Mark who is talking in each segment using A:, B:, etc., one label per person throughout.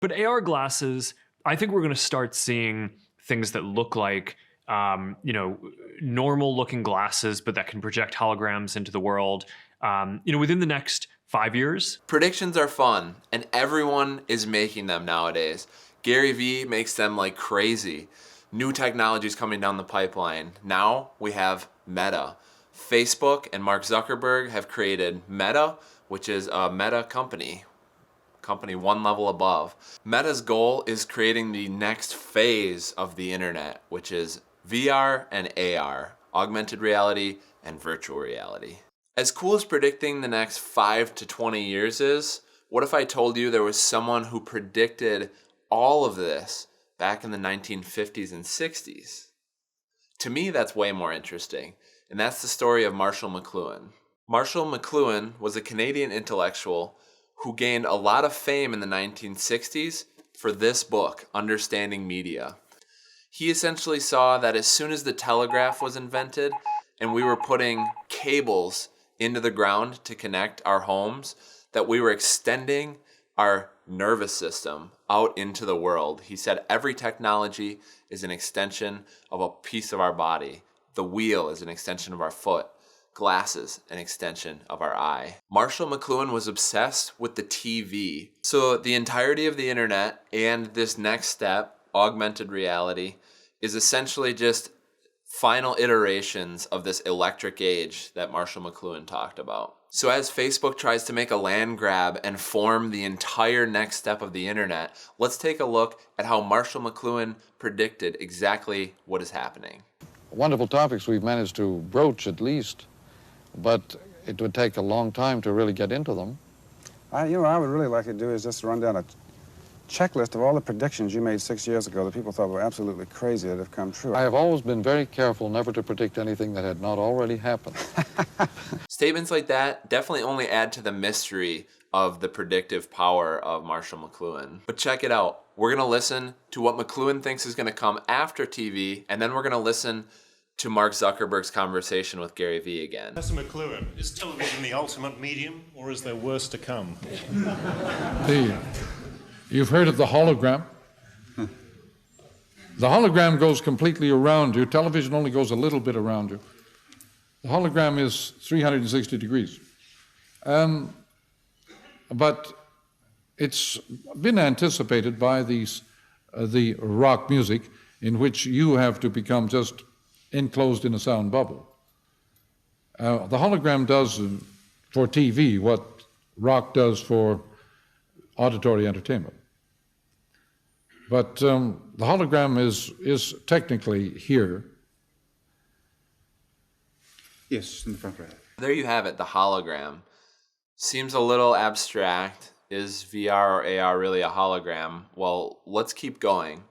A: But AR glasses, I think we're going to start seeing things that look like, you know, normal looking glasses, but that can project holograms into the world, you know, within the next 5 years.
B: Predictions are fun, and everyone is making them nowadays. Gary Vee makes them like crazy. New technologies coming down the pipeline. Now we have Meta. Facebook and Mark Zuckerberg have created Meta, which is a meta company one level above. Meta's goal is creating the next phase of the internet, which is VR and AR, augmented reality and virtual reality. As cool as predicting the next 5 to 20 years is, what if I told you there was someone who predicted all of this back in the 1950s and 60s? To me, that's way more interesting, and that's the story of Marshall McLuhan. Marshall McLuhan was a Canadian intellectual who gained a lot of fame in the 1960s for this book, Understanding Media. He essentially saw that as soon as the telegraph was invented and we were putting cables into the ground to connect our homes, that we were extending our nervous system out into the world. He said every technology is an extension of a piece of our body. The wheel is an extension of our foot. Glasses, an extension of our eye. Marshall McLuhan was obsessed with the TV. So the entirety of the internet and this next step, augmented reality, is essentially just final iterations of this electric age that Marshall McLuhan talked about. So as Facebook tries to make a land grab and form the entire next step of the internet, let's take a look at how Marshall McLuhan predicted exactly what is happening.
C: Wonderful topics we've managed to broach at least, but it would take a long time to really get into them.
D: What I would really like to do is just run down a checklist of all the predictions you made 6 years ago that people thought were absolutely crazy that have come true.
C: I have always been very careful never to predict anything that had not already happened.
B: Statements like that definitely only add to the mystery of the predictive power of Marshall McLuhan. But check it out. We're going to listen to what McLuhan thinks is going to come after TV, and then we're going to listen to Mark Zuckerberg's conversation with Gary Vee again.
E: Professor McLuhan, is television the ultimate medium, or is there worse to come?
F: You've heard of the hologram? The hologram goes completely around you. Television only goes a little bit around you. The hologram is 360 degrees. But it's been anticipated by the rock music, in which you have to become just enclosed in a sound bubble. The hologram does for TV what rock does for auditory entertainment. But the hologram is technically here.
G: Yes, in the front row.
B: There you have it, the hologram. Seems a little abstract. Is VR or AR really a hologram? Well, let's keep going.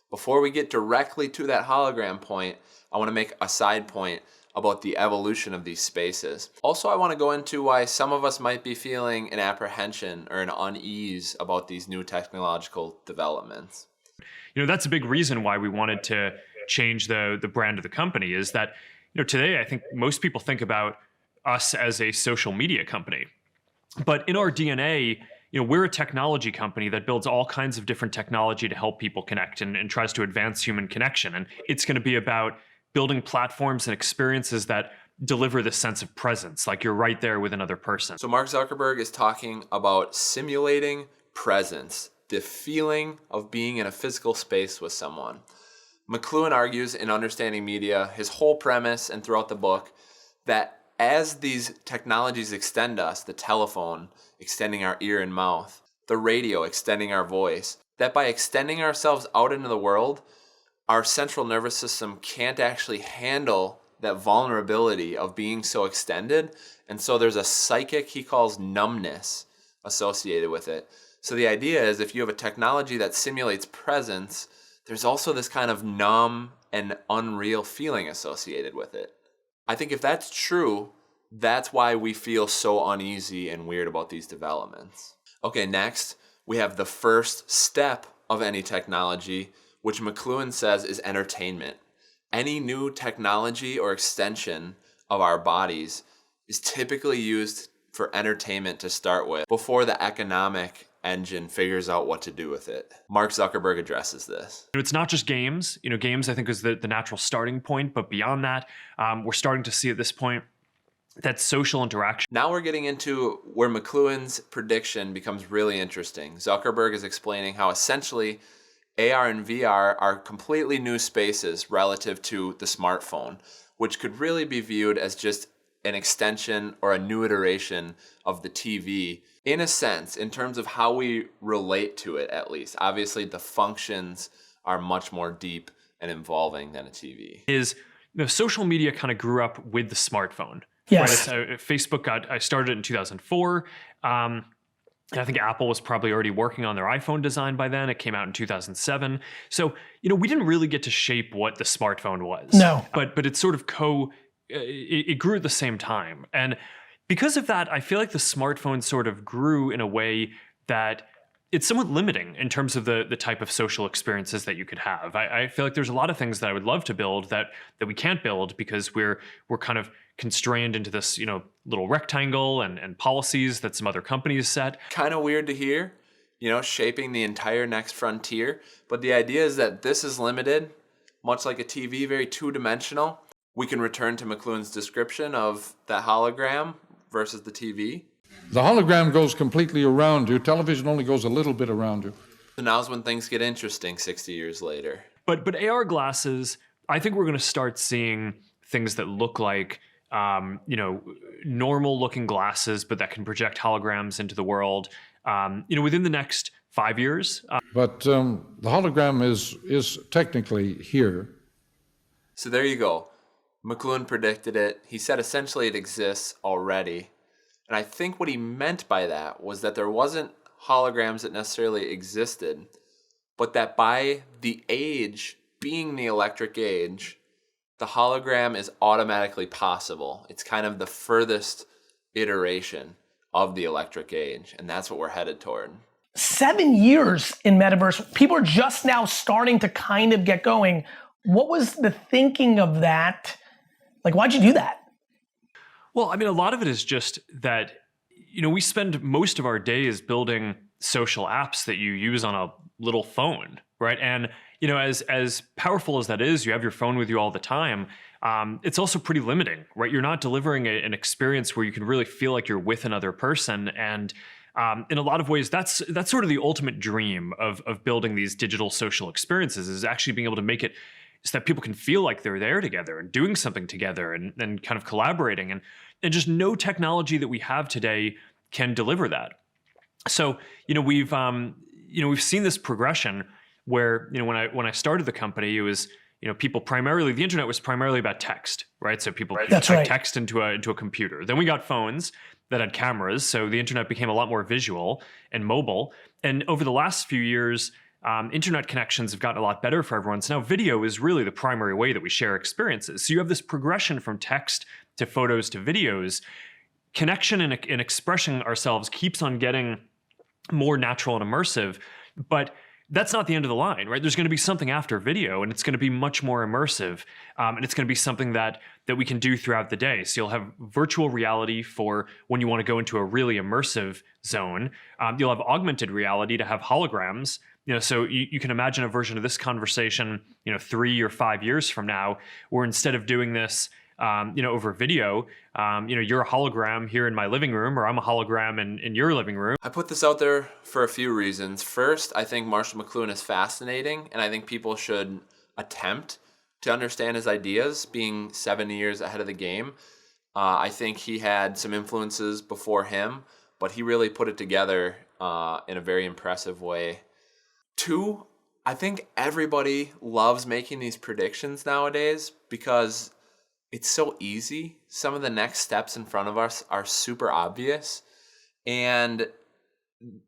B: Before we get directly to that hologram point, I want to make a side point about the evolution of these spaces. Also, I want to go into why some of us might be feeling an apprehension or an unease about these new technological developments.
A: You know, that's a big reason why we wanted to change the brand of the company, is that, you know, today I think most people think about us as a social media company. But in our DNA, you know, we're a technology company that builds all kinds of different technology to help people connect and tries to advance human connection. And it's going to be about building platforms and experiences that deliver this sense of presence, like you're right there with another person.
B: So Mark Zuckerberg is talking about simulating presence, the feeling of being in a physical space with someone. McLuhan argues in Understanding Media, his whole premise and throughout the book, that as these technologies extend us, the telephone extending our ear and mouth, the radio extending our voice, that by extending ourselves out into the world, our central nervous system can't actually handle that vulnerability of being so extended. And so there's a psychic, he calls numbness, associated with it. So the idea is if you have a technology that simulates presence, there's also this kind of numb and unreal feeling associated with it. I think if that's true, that's why we feel so uneasy and weird about these developments. Okay, next, we have the first step of any technology, which McLuhan says is entertainment. Any new technology or extension of our bodies is typically used for entertainment to start with, before the economic engine figures out what to do with it. Mark Zuckerberg addresses this.
A: It's not just games. Games I think is the natural starting point, but beyond that, we're starting to see at this point that social interaction.
B: Now we're getting into where McLuhan's prediction becomes really interesting. Zuckerberg is explaining how essentially AR and VR are completely new spaces relative to the smartphone, which could really be viewed as just an extension or a new iteration of the TV, in a sense, in terms of how we relate to it, at least. Obviously, the functions are much more deep and involving than a TV.
A: Social media kind of grew up with the smartphone.
H: Yes.
A: Right? Facebook I started in 2004. And I think Apple was probably already working on their iPhone design by then. It came out in 2007. So, we didn't really get to shape what the smartphone was.
H: No.
A: But it's sort of it grew at the same time. And because of that, I feel like the smartphone sort of grew in a way that it's somewhat limiting in terms of the type of social experiences that you could have. I feel like there's a lot of things that I would love to build that we can't build because we're kind of constrained into this, little rectangle and policies that some other companies set.
B: Kind of weird to hear, shaping the entire next frontier. But the idea is that this is limited, much like a TV, very two-dimensional. We can return to McLuhan's description of that hologram versus the TV.
F: The hologram goes completely around you. Television only goes a little bit around you.
B: So now's when things get interesting 60 years later.
A: But AR glasses, I think we're going to start seeing things that look like, normal looking glasses, but that can project holograms into the world, within the next 5 years.
F: But the hologram is technically here.
B: So there you go. McLuhan predicted it. He said essentially it exists already. And I think what he meant by that was that there wasn't holograms that necessarily existed, but that by the age being the electric age, the hologram is automatically possible. It's kind of the furthest iteration of the electric age, and that's what we're headed toward.
H: 7 years in metaverse. People are just now starting to kind of get going. What was the thinking of that? Like, why'd you do that?
A: Well, a lot of it is just that, we spend most of our days building social apps that you use on a little phone, right? And, as powerful as that is, you have your phone with you all the time. It's also pretty limiting, right? You're not delivering an experience where you can really feel like you're with another person. And in a lot of ways, that's sort of the ultimate dream of building these digital social experiences, is actually being able to make it so that people can feel like they're there together and doing something together and kind of collaborating. And just no technology that we have today can deliver that. So, we've seen this progression where, when I started the company, it was, people primarily, the internet was primarily about text, right? So people type text into a computer. Then we got phones that had cameras. So the internet became a lot more visual and mobile. And over the last few years, internet connections have gotten a lot better for everyone. So now video is really the primary way that we share experiences. So you have this progression from text to photos to videos. Connection and expressing ourselves keeps on getting more natural and immersive, but that's not the end of the line, right? There's going to be something after video, and it's going to be much more immersive, and it's going to be something that we can do throughout the day. So you'll have virtual reality for when you want to go into a really immersive zone. You'll have augmented reality to have holograms. So you can imagine a version of this conversation, 3 or 5 years from now, where instead of doing this, over video, you're a hologram here in my living room, or I'm a hologram in your living room.
B: I put this out there for a few reasons. First, I think Marshall McLuhan is fascinating, and I think people should attempt to understand his ideas, being 70 years ahead of the game. I think he had some influences before him, but he really put it together in a very impressive way. 2, I think everybody loves making these predictions nowadays because it's so easy. Some of the next steps in front of us are super obvious. And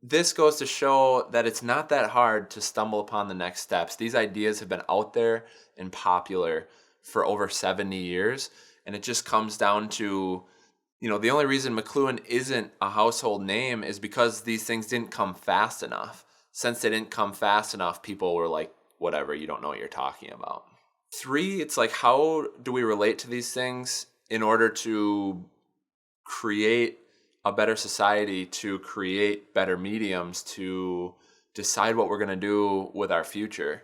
B: this goes to show that it's not that hard to stumble upon the next steps. These ideas have been out there and popular for over 70 years. And it just comes down to, the only reason McLuhan isn't a household name is because these things didn't come fast enough. Since they didn't come fast enough, people were like, whatever, you don't know what you're talking about. 3, it's like, how do we relate to these things in order to create a better society to create better mediums to decide what we're going to do with our future.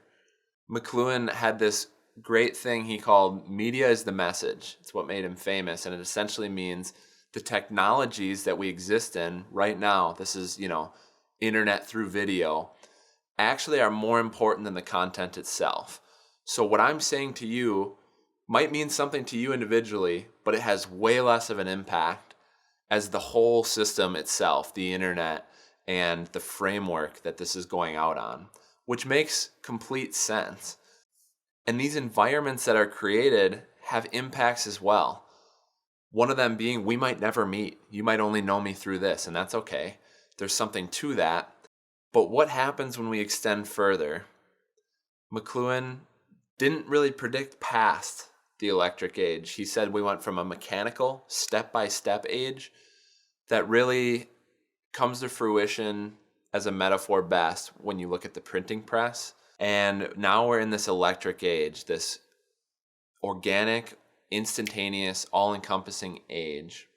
B: McLuhan had this great thing he called media is the message. It's what made him famous, and it essentially means the technologies that we exist in right now, this is, internet through video, actually are more important than the content itself. So what I'm saying to you might mean something to you individually, but it has way less of an impact as the whole system itself, the internet, and the framework that this is going out on, which makes complete sense. And these environments that are created have impacts as well. One of them being we might never meet. You might only know me through this, and that's okay. There's something to that. But what happens when we extend further? McLuhan didn't really predict past the electric age. He said we went from a mechanical, step-by-step age that really comes to fruition as a metaphor best when you look at the printing press. And now we're in this electric age, this organic, instantaneous, all-encompassing age.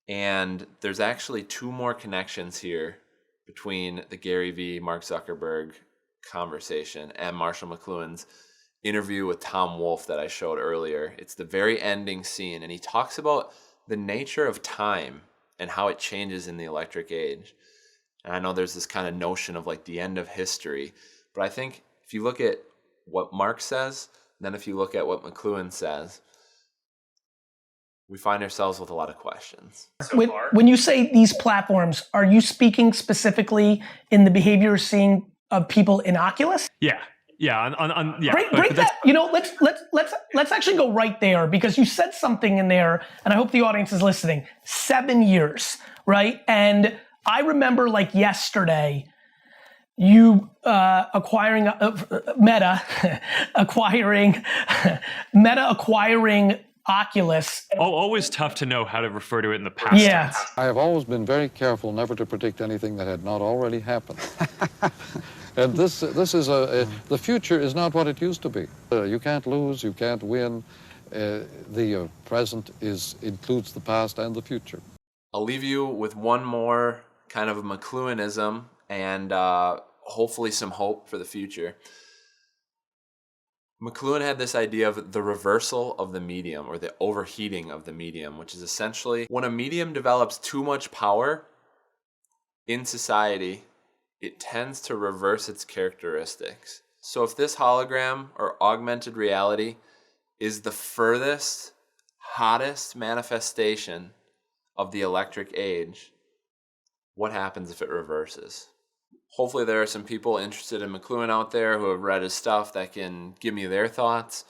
B: And there's actually two more connections here between the Gary Vee, Mark Zuckerberg conversation and Marshall McLuhan's interview with Tom Wolfe that I showed earlier. It's the very ending scene, and he talks about the nature of time and how it changes in the electric age. And I know there's this kind of notion of like the end of history, but I think if you look at what Mark says, then if you look at what McLuhan says, we find ourselves with a lot of questions.
H: When you say these platforms, are you speaking specifically in the behavior you're seeing of people in Oculus?
A: Yeah.
H: Break that. Let's actually go right there, because you said something in there, and I hope the audience is listening. 7 years, right? And I remember like yesterday, you acquiring Meta acquiring Oculus.
A: Always tough to know how to refer to it in the past tense.
C: I have always been very careful never to predict anything that had not already happened. And this is the future is not what it used to be. You can't lose, you can't win. The present includes the past and the future.
B: I'll leave you with one more kind of a McLuhanism and hopefully some hope for the future. McLuhan had this idea of the reversal of the medium, or the overheating of the medium, which is essentially when a medium develops too much power in society, it tends to reverse its characteristics. So if this hologram or augmented reality is the furthest, hottest manifestation of the electric age, what happens if it reverses? Hopefully there are some people interested in McLuhan out there who have read his stuff that can give me their thoughts.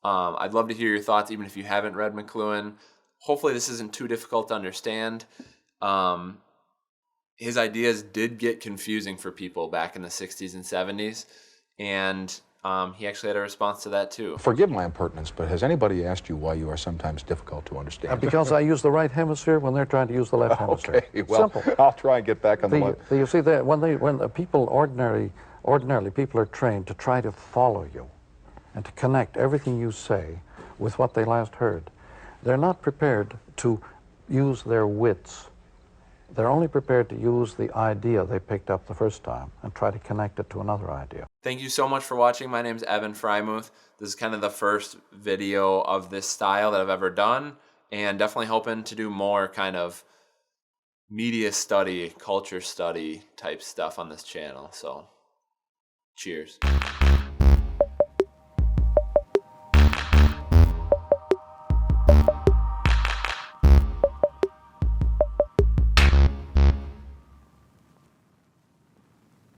B: I'd love to hear your thoughts, even if you haven't read McLuhan. Hopefully this isn't too difficult to understand. His ideas did get confusing for people back in the 60s and 70s, and he actually had a response to that too.
I: Forgive my impertinence, but has anybody asked you why you are sometimes difficult to understand?
C: Because I use the right hemisphere when they're trying to use the left hemisphere.
I: Okay, well, simple. I'll try and get back on the left.
C: You see, when the people ordinarily people are trained to try to follow you and to connect everything you say with what they last heard. They're not prepared to use their wits. They're only prepared to use the idea they picked up the first time and try to connect it to another idea.
B: Thank you so much for watching. My name's Evan Frymuth. This is kind of the first video of this style that I've ever done, and definitely hoping to do more kind of media study, culture study type stuff on this channel. So, cheers.